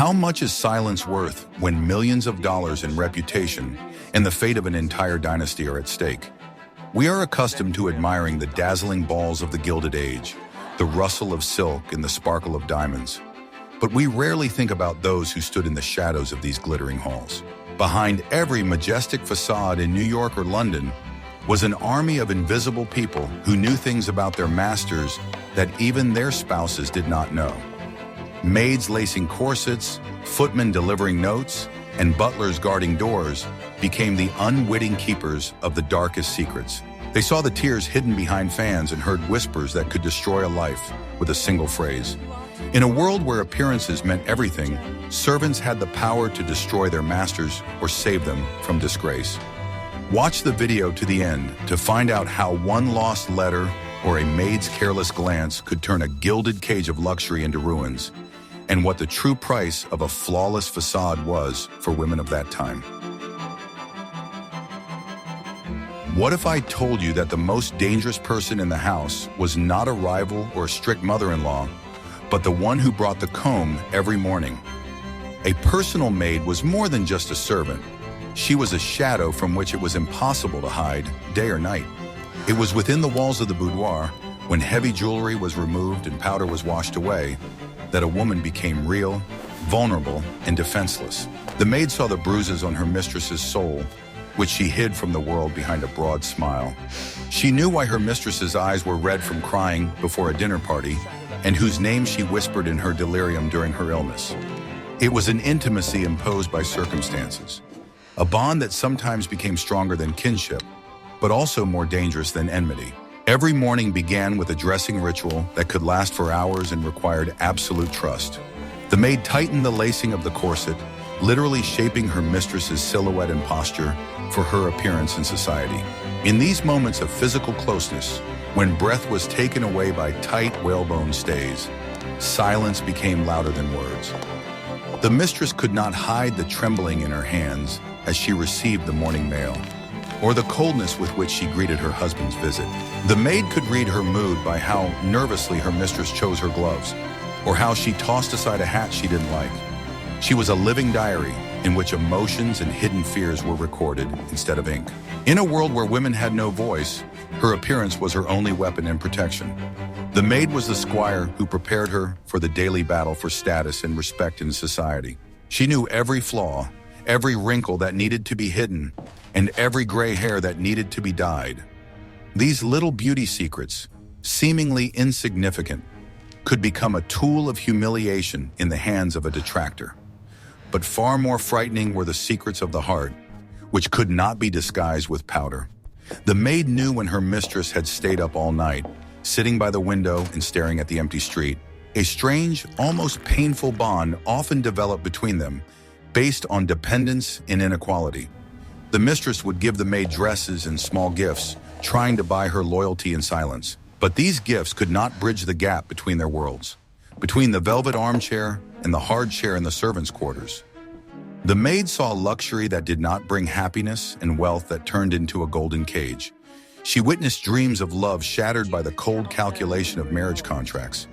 How much is silence worth when millions of dollars in reputation and the fate of an entire dynasty are at stake? We are accustomed to admiring the dazzling balls of the Gilded Age, the rustle of silk and the sparkle of diamonds. But we rarely think about those who stood in the shadows of these glittering halls. Behind every majestic facade in New York or London was an army of invisible people who knew things about their masters that even their spouses did not know. Maids lacing corsets, footmen delivering notes, and butlers guarding doors became the unwitting keepers of the darkest secrets. They saw the tears hidden behind fans and heard whispers that could destroy a life with a single phrase. In a world where appearances meant everything, servants had the power to destroy their masters or save them from disgrace. Watch the video to the end to find out how one lost letter or a maid's careless glance could turn a gilded cage of luxury into ruins, and what the true price of a flawless facade was for women of that time. What if I told you that the most dangerous person in the house was not a rival or a strict mother-in-law, but the one who brought the comb every morning? A personal maid was more than just a servant. She was a shadow from which it was impossible to hide, day or night. It was within the walls of the boudoir, when heavy jewelry was removed and powder was washed away, that a woman became real, vulnerable, and defenseless. The maid saw the bruises on her mistress's soul, which she hid from the world behind a broad smile. She knew why her mistress's eyes were red from crying before a dinner party, and whose name she whispered in her delirium during her illness. It was an intimacy imposed by circumstances, a bond that sometimes became stronger than kinship, but also more dangerous than enmity. Every morning began with a dressing ritual that could last for hours and required absolute trust. The maid tightened the lacing of the corset, literally shaping her mistress's silhouette and posture for her appearance in society. In these moments of physical closeness, when breath was taken away by tight whalebone stays, silence became louder than words. The mistress could not hide the trembling in her hands as she received the morning mail, or the coldness with which she greeted her husband's visit. The maid could read her mood by how nervously her mistress chose her gloves, or how she tossed aside a hat she didn't like. She was a living diary in which emotions and hidden fears were recorded instead of ink. In a world where women had no voice, her appearance was her only weapon and protection. The maid was the squire who prepared her for the daily battle for status and respect in society. She knew every flaw, every wrinkle that needed to be hidden, and every gray hair that needed to be dyed. These little beauty secrets, seemingly insignificant, could become a tool of humiliation in the hands of a detractor. But far more frightening were the secrets of the heart, which could not be disguised with powder. The maid knew when her mistress had stayed up all night, sitting by the window and staring at the empty street. A strange, almost painful bond often developed between them, based on dependence and inequality. The mistress would give the maid dresses and small gifts, trying to buy her loyalty in silence. But these gifts could not bridge the gap between their worlds, between the velvet armchair and the hard chair in the servants' quarters. The maid saw luxury that did not bring happiness and wealth that turned into a golden cage. She witnessed dreams of love shattered by the cold calculation of marriage contracts.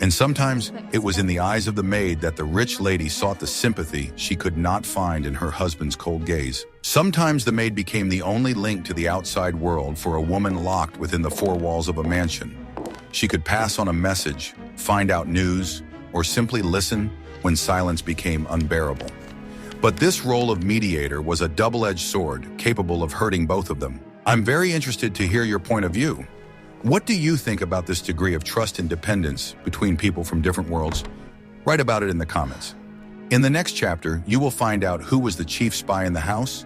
And sometimes it was in the eyes of the maid that the rich lady sought the sympathy she could not find in her husband's cold gaze. Sometimes the maid became the only link to the outside world for a woman locked within the four walls of a mansion. She could pass on a message, find out news, or simply listen when silence became unbearable. But this role of mediator was a double-edged sword, capable of hurting both of them. I'm very interested to hear your point of view. What do you think about this degree of trust and dependence between people from different worlds? Write about it in the comments. In the next chapter, you will find out who was the chief spy in the house,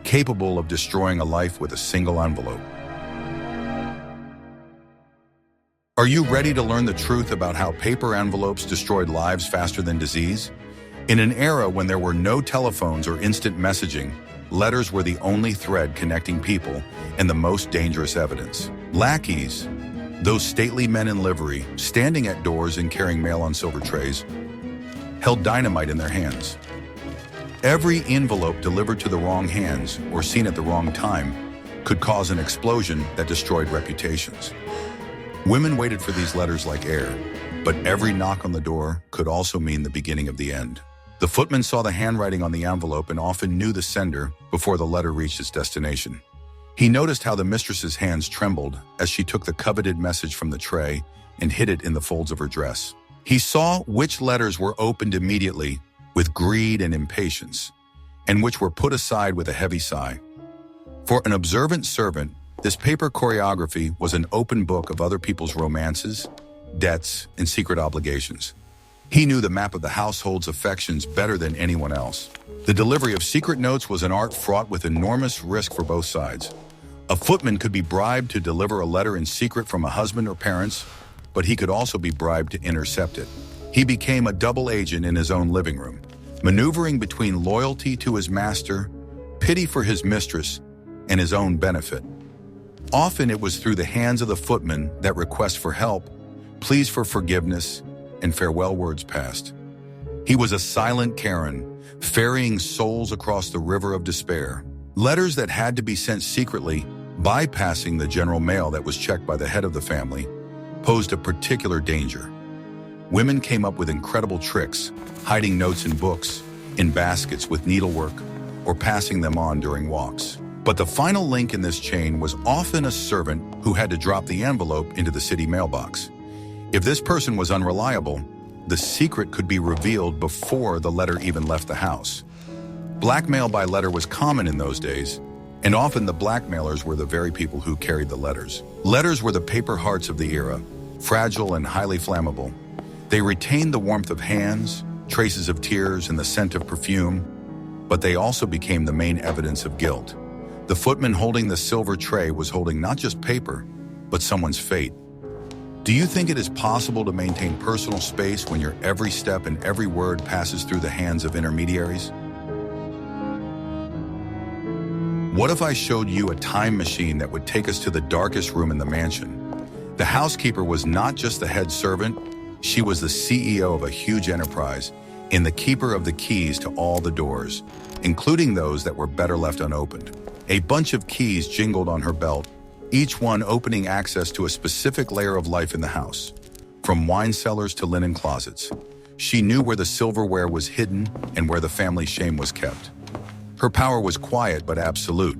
capable of destroying a life with a single envelope. Are you ready to learn the truth about how paper envelopes destroyed lives faster than disease? In an era when there were no telephones or instant messaging, letters were the only thread connecting people and the most dangerous evidence. Lackeys, those stately men in livery, standing at doors and carrying mail on silver trays, held dynamite in their hands. Every envelope delivered to the wrong hands or seen at the wrong time could cause an explosion that destroyed reputations. Women waited for these letters like air, but every knock on the door could also mean the beginning of the end. The footman saw the handwriting on the envelope and often knew the sender before the letter reached its destination. He noticed how the mistress's hands trembled as she took the coveted message from the tray and hid it in the folds of her dress. He saw which letters were opened immediately with greed and impatience, and which were put aside with a heavy sigh. For an observant servant, this paper choreography was an open book of other people's romances, debts, and secret obligations. He knew the map of the household's affections better than anyone else. The delivery of secret notes was an art fraught with enormous risk for both sides. A footman could be bribed to deliver a letter in secret from a husband or parents, but he could also be bribed to intercept it. He became a double agent in his own living room, maneuvering between loyalty to his master, pity for his mistress, and his own benefit. Often it was through the hands of the footman that requests for help, pleas for forgiveness, and farewell words passed. He was a silent Karen, ferrying souls across the river of despair. Letters that had to be sent secretly, bypassing the general mail that was checked by the head of the family, posed a particular danger. Women came up with incredible tricks, hiding notes in books, in baskets with needlework, or passing them on during walks. But the final link in this chain was often a servant who had to drop the envelope into the city mailbox. If this person was unreliable, the secret could be revealed before the letter even left the house. Blackmail by letter was common in those days, and often the blackmailers were the very people who carried the letters. Letters were the paper hearts of the era, fragile and highly flammable. They retained the warmth of hands, traces of tears, and the scent of perfume, but they also became the main evidence of guilt. The footman holding the silver tray was holding not just paper, but someone's fate. Do you think it is possible to maintain personal space when your every step and every word passes through the hands of intermediaries? What if I showed you a time machine that would take us to the darkest room in the mansion? The housekeeper was not just the head servant, she was the CEO of a huge enterprise and the keeper of the keys to all the doors, including those that were better left unopened. A bunch of keys jingled on her belt, each one opening access to a specific layer of life in the house, from wine cellars to linen closets. She knew where the silverware was hidden and where the family shame was kept. Her power was quiet but absolute,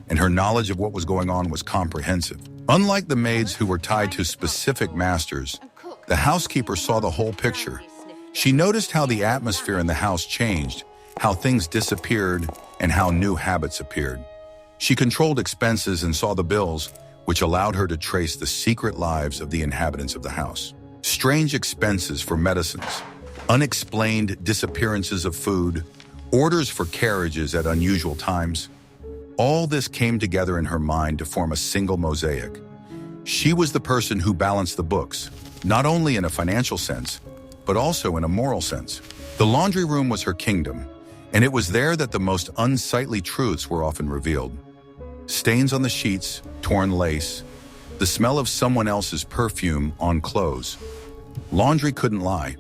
and her knowledge of what was going on was comprehensive. Unlike the maids who were tied to specific masters, the housekeeper saw the whole picture. She noticed how the atmosphere in the house changed, how things disappeared, and how new habits appeared. She controlled expenses and saw the bills, which allowed her to trace the secret lives of the inhabitants of the house. Strange expenses for medicines, unexplained disappearances of food, orders for carriages at unusual times. All this came together in her mind to form a single mosaic. She was the person who balanced the books, not only in a financial sense, but also in a moral sense. The laundry room was her kingdom, and it was there that the most unsightly truths were often revealed. Stains on the sheets, torn lace, the smell of someone else's perfume on clothes. Laundry couldn't lie.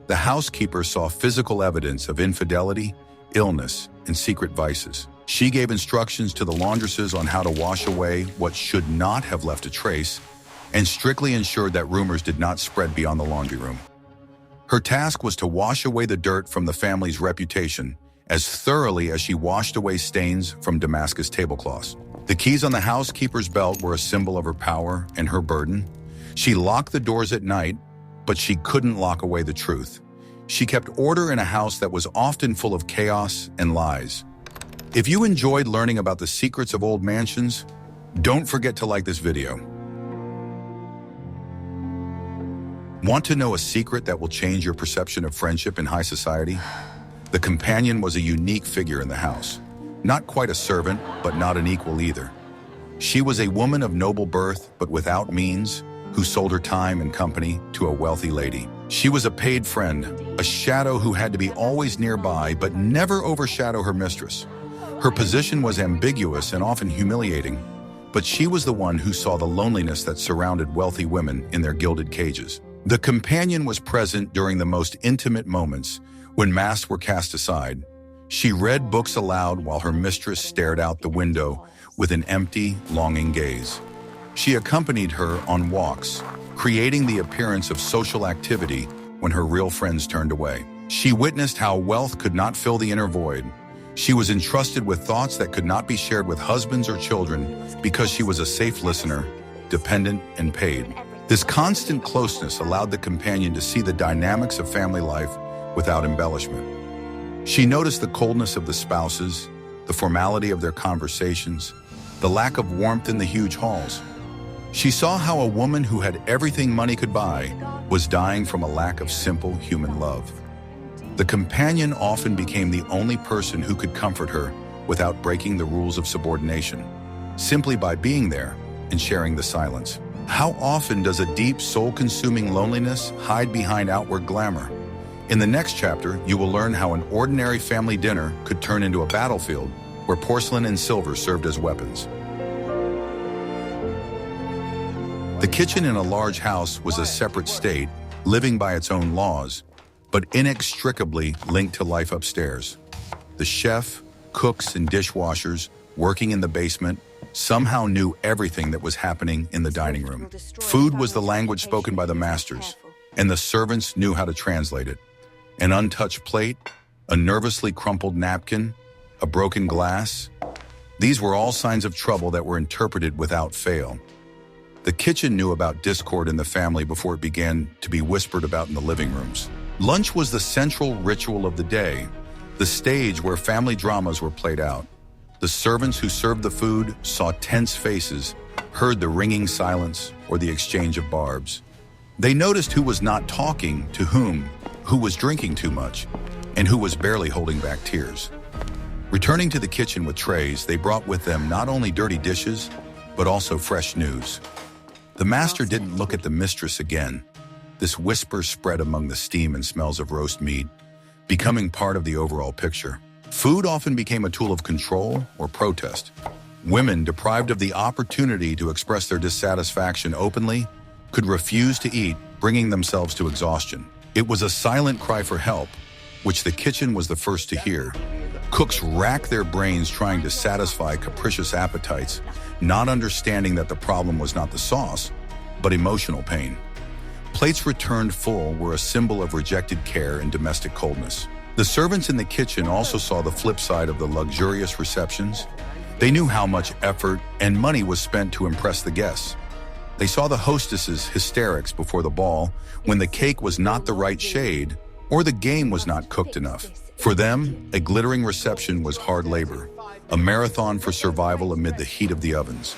The housekeeper saw physical evidence of infidelity, illness, and secret vices. She gave instructions to the laundresses on how to wash away what should not have left a trace, and strictly ensured that rumors did not spread beyond the laundry room. Her task was to wash away the dirt from the family's reputation as thoroughly as she washed away stains from Damascus tablecloths. The keys on the housekeeper's belt were a symbol of her power and her burden. She locked the doors at night, but she couldn't lock away the truth. She kept order in a house that was often full of chaos and lies. If you enjoyed learning about the secrets of old mansions, don't forget to like this video. Want to know a secret that will change your perception of friendship in high society? The companion was a unique figure in the house. Not quite a servant, but not an equal either. She was a woman of noble birth, but without means, who sold her time and company to a wealthy lady. She was a paid friend, a shadow who had to be always nearby, but never overshadow her mistress. Her position was ambiguous and often humiliating, but she was the one who saw the loneliness that surrounded wealthy women in their gilded cages. The companion was present during the most intimate moments, when masks were cast aside. She read books aloud while her mistress stared out the window with an empty, longing gaze. She accompanied her on walks, creating the appearance of social activity when her real friends turned away. She witnessed how wealth could not fill the inner void. She was entrusted with thoughts that could not be shared with husbands or children because she was a safe listener, dependent, and paid. This constant closeness allowed the companion to see the dynamics of family life without embellishment. She noticed the coldness of the spouses, the formality of their conversations, the lack of warmth in the huge halls. She saw how a woman who had everything money could buy was dying from a lack of simple human love. The companion often became the only person who could comfort her without breaking the rules of subordination, simply by being there and sharing the silence. How often does a deep, soul-consuming loneliness hide behind outward glamour? In the next chapter, you will learn how an ordinary family dinner could turn into a battlefield where porcelain and silver served as weapons. The kitchen in a large house was a separate state, living by its own laws, but inextricably linked to life upstairs. The chef, cooks, and dishwashers working in the basement somehow knew everything that was happening in the dining room. Food was the language spoken by the masters, and the servants knew how to translate it. An untouched plate, a nervously crumpled napkin, a broken glass. These were all signs of trouble that were interpreted without fail. The kitchen knew about discord in the family before it began to be whispered about in the living rooms. Lunch was the central ritual of the day, the stage where family dramas were played out. The servants who served the food saw tense faces, heard the ringing silence or the exchange of barbs. They noticed who was not talking to whom, who was drinking too much, and who was barely holding back tears. Returning to the kitchen with trays, they brought with them not only dirty dishes, but also fresh news. The master didn't look at the mistress again. This whisper spread among the steam and smells of roast meat, becoming part of the overall picture. Food often became a tool of control or protest. Women, deprived of the opportunity to express their dissatisfaction openly, could refuse to eat, bringing themselves to exhaustion. It was a silent cry for help, which the kitchen was the first to hear. Cooks racked their brains trying to satisfy capricious appetites, not understanding that the problem was not the sauce, but emotional pain. Plates returned full were a symbol of rejected care and domestic coldness. The servants in the kitchen also saw the flip side of the luxurious receptions. They knew how much effort and money was spent to impress the guests. They saw the hostesses' hysterics before the ball when the cake was not the right shade or the game was not cooked enough. For them, a glittering reception was hard labor, a marathon for survival amid the heat of the ovens.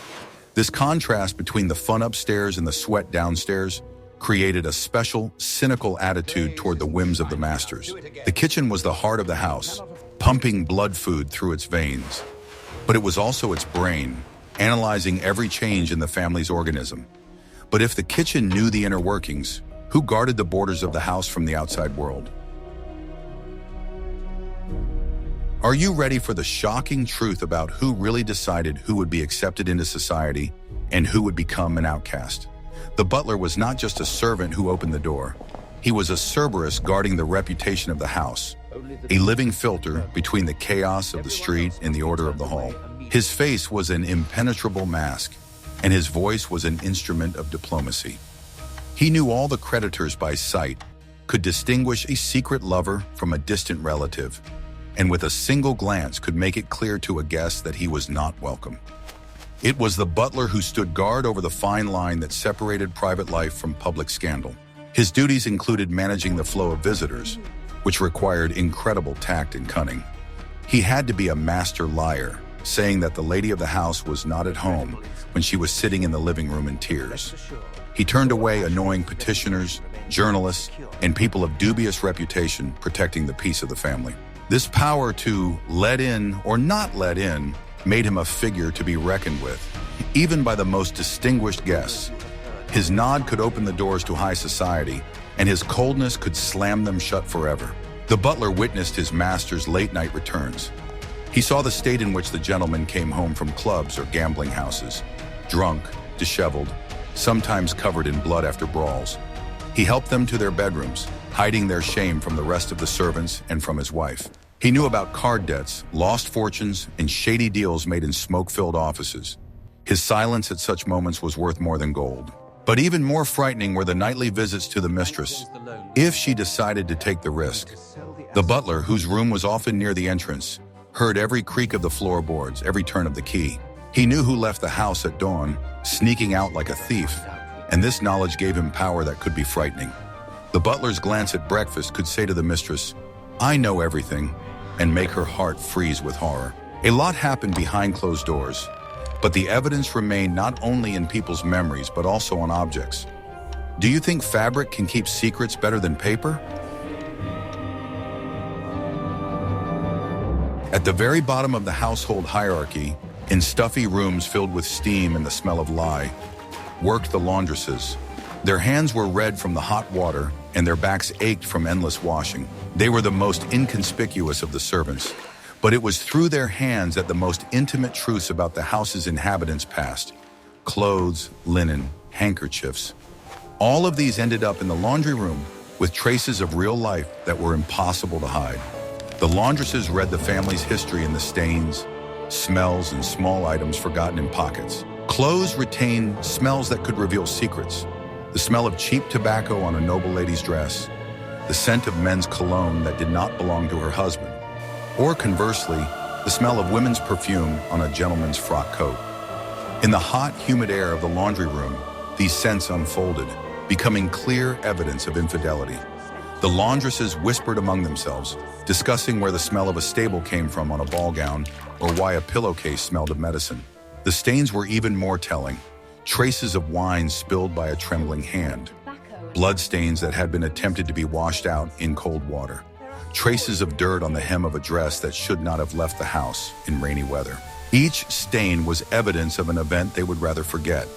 This contrast between the fun upstairs and the sweat downstairs created a special, cynical attitude toward the whims of the masters. The kitchen was the heart of the house, pumping blood food through its veins. But it was also its brain, analyzing every change in the family's organism. But if the kitchen knew the inner workings, who guarded the borders of the house from the outside world? Are you ready for the shocking truth about who really decided who would be accepted into society and who would become an outcast? The butler was not just a servant who opened the door. He was a Cerberus guarding the reputation of the house, a living filter between the chaos of the street and the order of the hall. His face was an impenetrable mask, and his voice was an instrument of diplomacy. He knew all the creditors by sight, could distinguish a secret lover from a distant relative, and with a single glance could make it clear to a guest that he was not welcome. It was the butler who stood guard over the fine line that separated private life from public scandal. His duties included managing the flow of visitors, which required incredible tact and cunning. He had to be a master liar, saying that the lady of the house was not at home when she was sitting in the living room in tears. He turned away annoying petitioners, journalists, and people of dubious reputation, protecting the peace of the family. This power to let in or not let in made him a figure to be reckoned with, even by the most distinguished guests. His nod could open the doors to high society, and his coldness could slam them shut forever. The butler witnessed his master's late-night returns. He saw the state in which the gentlemen came home from clubs or gambling houses, drunk, disheveled, sometimes covered in blood after brawls. He helped them to their bedrooms, hiding their shame from the rest of the servants and from his wife. He knew about card debts, lost fortunes, and shady deals made in smoke-filled offices. His silence at such moments was worth more than gold. But even more frightening were the nightly visits to the mistress, if she decided to take the risk. The butler, whose room was often near the entrance, heard every creak of the floorboards, every turn of the key. He knew who left the house at dawn, sneaking out like a thief, and this knowledge gave him power that could be frightening. The butler's glance at breakfast could say to the mistress, "I know everything," and make her heart freeze with horror. A lot happened behind closed doors, but the evidence remained not only in people's memories but also on objects. Do you think fabric can keep secrets better than paper? At the very bottom of the household hierarchy, in stuffy rooms filled with steam and the smell of lye, worked the laundresses. Their hands were red from the hot water, and their backs ached from endless washing. They were the most inconspicuous of the servants, but it was through their hands that the most intimate truths about the house's inhabitants passed. Clothes, linen, handkerchiefs. All of these ended up in the laundry room with traces of real life that were impossible to hide. The laundresses read the family's history in the stains, smells, and small items forgotten in pockets. Clothes retained smells that could reveal secrets. The smell of cheap tobacco on a noble lady's dress, the scent of men's cologne that did not belong to her husband, or conversely, the smell of women's perfume on a gentleman's frock coat. In the hot, humid air of the laundry room, these scents unfolded, becoming clear evidence of infidelity. The laundresses whispered among themselves, discussing where the smell of a stable came from on a ball gown or why a pillowcase smelled of medicine. The stains were even more telling. Traces of wine spilled by a trembling hand. Blood stains that had been attempted to be washed out in cold water. Traces of dirt on the hem of a dress that should not have left the house in rainy weather. Each stain was evidence of an event they would rather forget.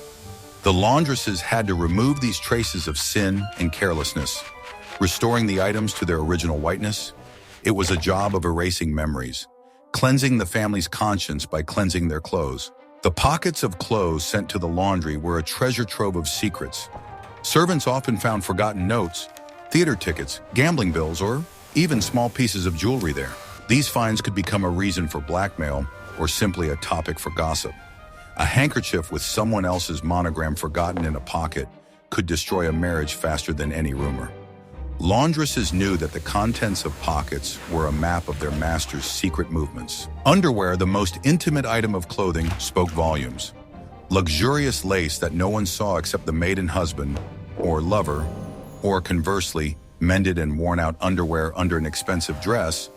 The laundresses had to remove these traces of sin and carelessness, restoring the items to their original whiteness. It was a job of erasing memories, cleansing the family's conscience by cleansing their clothes. The pockets of clothes sent to the laundry were a treasure trove of secrets. Servants often found forgotten notes, theater tickets, gambling bills, or even small pieces of jewelry there. These finds could become a reason for blackmail or simply a topic for gossip. A handkerchief with someone else's monogram forgotten in a pocket could destroy a marriage faster than any rumor. Laundresses knew that the contents of pockets were a map of their master's secret movements. Underwear, the most intimate item of clothing, spoke volumes. Luxurious lace that no one saw except the maiden husband or lover, or conversely, mended and worn out underwear under an expensive dress,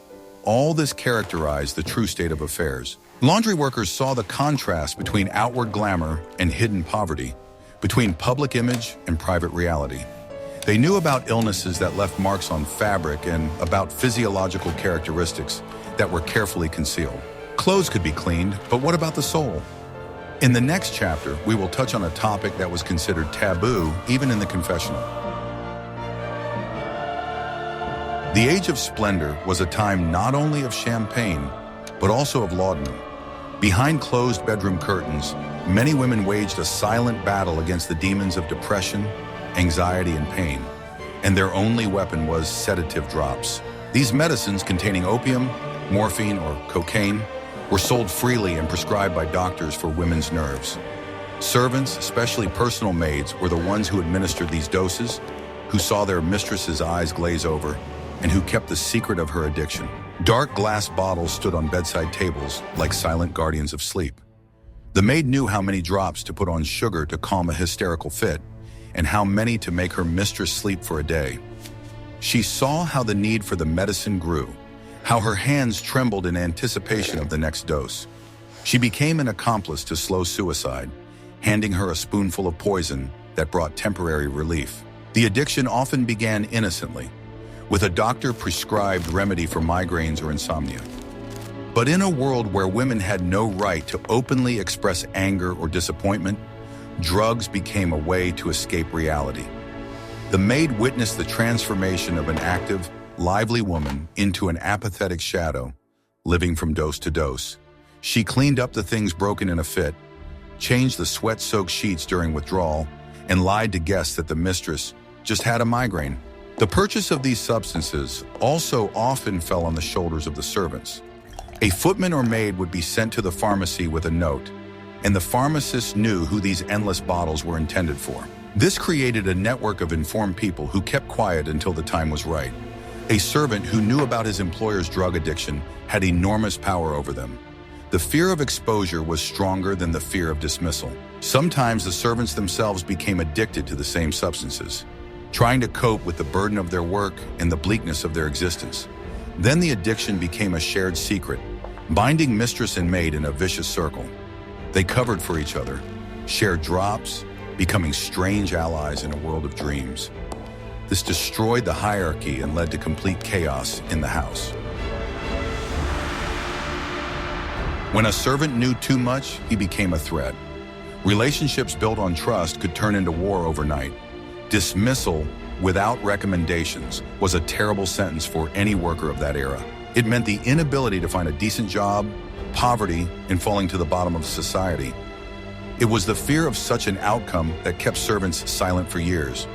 all this characterized the true state of affairs. Laundry workers saw the contrast between outward glamour and hidden poverty, between public image and private reality. They knew about illnesses that left marks on fabric and about physiological characteristics that were carefully concealed. Clothes could be cleaned, but what about the soul? In the next chapter, we will touch on a topic that was considered taboo even in the confessional. The Age of Splendor was a time not only of champagne, but also of laudanum. Behind closed bedroom curtains, many women waged a silent battle against the demons of depression, anxiety, and pain, and their only weapon was sedative drops. These medicines, containing opium, morphine, or cocaine, were sold freely and prescribed by doctors for women's nerves. Servants, especially personal maids, were the ones who administered these doses, who saw their mistress's eyes glaze over, and who kept the secret of her addiction. Dark glass bottles stood on bedside tables like silent guardians of sleep. The maid knew how many drops to put on sugar to calm a hysterical fit, and how many to make her mistress sleep for a day. She saw how the need for the medicine grew, how her hands trembled in anticipation of the next dose. She became an accomplice to slow suicide, handing her a spoonful of poison that brought temporary relief. The addiction often began innocently, with a doctor-prescribed remedy for migraines or insomnia. But in a world where women had no right to openly express anger or disappointment, drugs became a way to escape reality. The maid witnessed the transformation of an active, lively woman into an apathetic shadow, living from dose to dose. She cleaned up the things broken in a fit, changed the sweat-soaked sheets during withdrawal, and lied to guests that the mistress just had a migraine. The purchase of these substances also often fell on the shoulders of the servants. A footman or maid would be sent to the pharmacy with a note, and the pharmacist knew who these endless bottles were intended for. This created a network of informed people who kept quiet until the time was right. A servant who knew about his employer's drug addiction had enormous power over them. The fear of exposure was stronger than the fear of dismissal. Sometimes the servants themselves became addicted to the same substances, trying to cope with the burden of their work and the bleakness of their existence. Then the addiction became a shared secret, binding mistress and maid in a vicious circle. They covered for each other, shared drops, becoming strange allies in a world of dreams. This destroyed the hierarchy and led to complete chaos in the house. When a servant knew too much, he became a threat. Relationships built on trust could turn into war overnight. Dismissal without recommendations was a terrible sentence for any worker of that era. It meant the inability to find a decent job, poverty, and falling to the bottom of society. It was the fear of such an outcome that kept servants silent for years.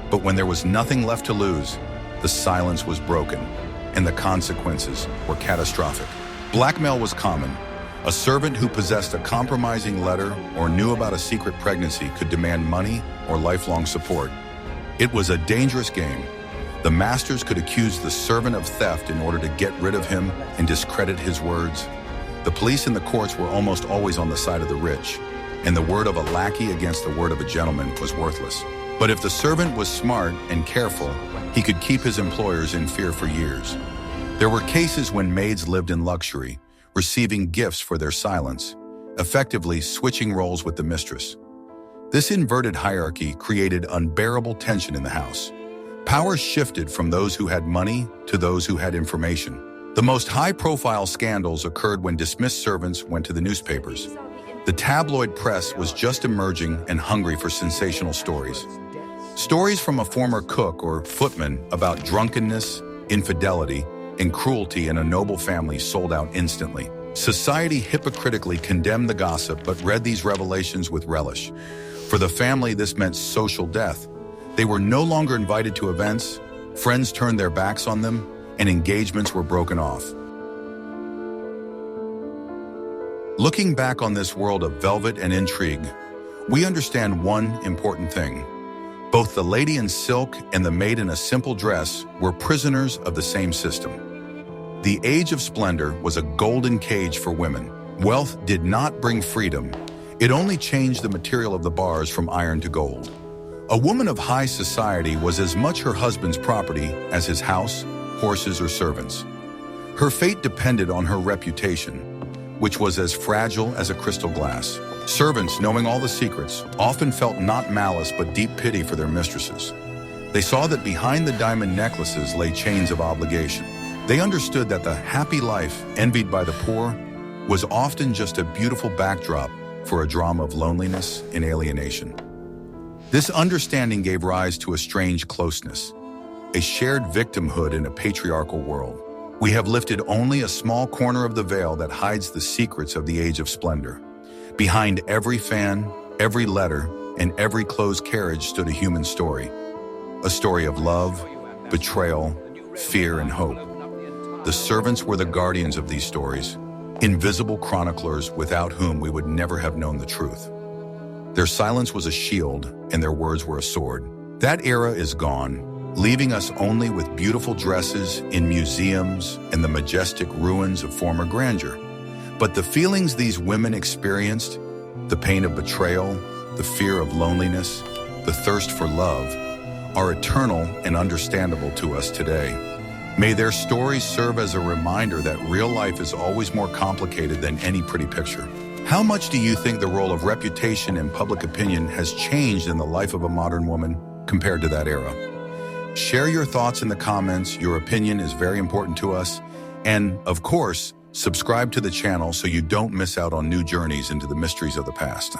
But when there was nothing left to lose, the silence was broken, and the consequences were catastrophic. Blackmail was common. A servant who possessed a compromising letter or knew about a secret pregnancy could demand money or lifelong support. It was a dangerous game. The masters could accuse the servant of theft in order to get rid of him and discredit his words. The police and the courts were almost always on the side of the rich, and the word of a lackey against the word of a gentleman was worthless. But if the servant was smart and careful, he could keep his employers in fear for years. There were cases when maids lived in luxury, receiving gifts for their silence, effectively switching roles with the mistress. This inverted hierarchy created unbearable tension in the house. Power shifted from those who had money to those who had information. The most high-profile scandals occurred when dismissed servants went to the newspapers. The tabloid press was just emerging and hungry for sensational stories. Stories from a former cook or footman about drunkenness, infidelity, and cruelty in a noble family sold out instantly. Society hypocritically condemned the gossip but read these revelations with relish. For the family, this meant social death. They were no longer invited to events, friends turned their backs on them, and engagements were broken off. Looking back on this world of velvet and intrigue, we understand one important thing. Both the lady in silk and the maid in a simple dress were prisoners of the same system. The age of splendor was a golden cage for women. Wealth did not bring freedom. It only changed the material of the bars from iron to gold. A woman of high society was as much her husband's property as his house, horses, or servants. Her fate depended on her reputation, which was as fragile as a crystal glass. Servants, knowing all the secrets, often felt not malice but deep pity for their mistresses. They saw that behind the diamond necklaces lay chains of obligation. They understood that the happy life envied by the poor was often just a beautiful backdrop for a drama of loneliness and alienation. This understanding gave rise to a strange closeness, a shared victimhood in a patriarchal world. We have lifted only a small corner of the veil that hides the secrets of the age of splendor. Behind every fan, every letter, and every closed carriage stood a human story. A story of love, betrayal, fear, and hope. The servants were the guardians of these stories, invisible chroniclers without whom we would never have known the truth. Their silence was a shield, and their words were a sword. That era is gone, leaving us only with beautiful dresses in museums and the majestic ruins of former grandeur. But the feelings these women experienced, the pain of betrayal, the fear of loneliness, the thirst for love, are eternal and understandable to us today. May their stories serve as a reminder that real life is always more complicated than any pretty picture. How much do you think the role of reputation and public opinion has changed in the life of a modern woman compared to that era? Share your thoughts in the comments. Your opinion is very important to us. And, of course, subscribe to the channel so you don't miss out on new journeys into the mysteries of the past.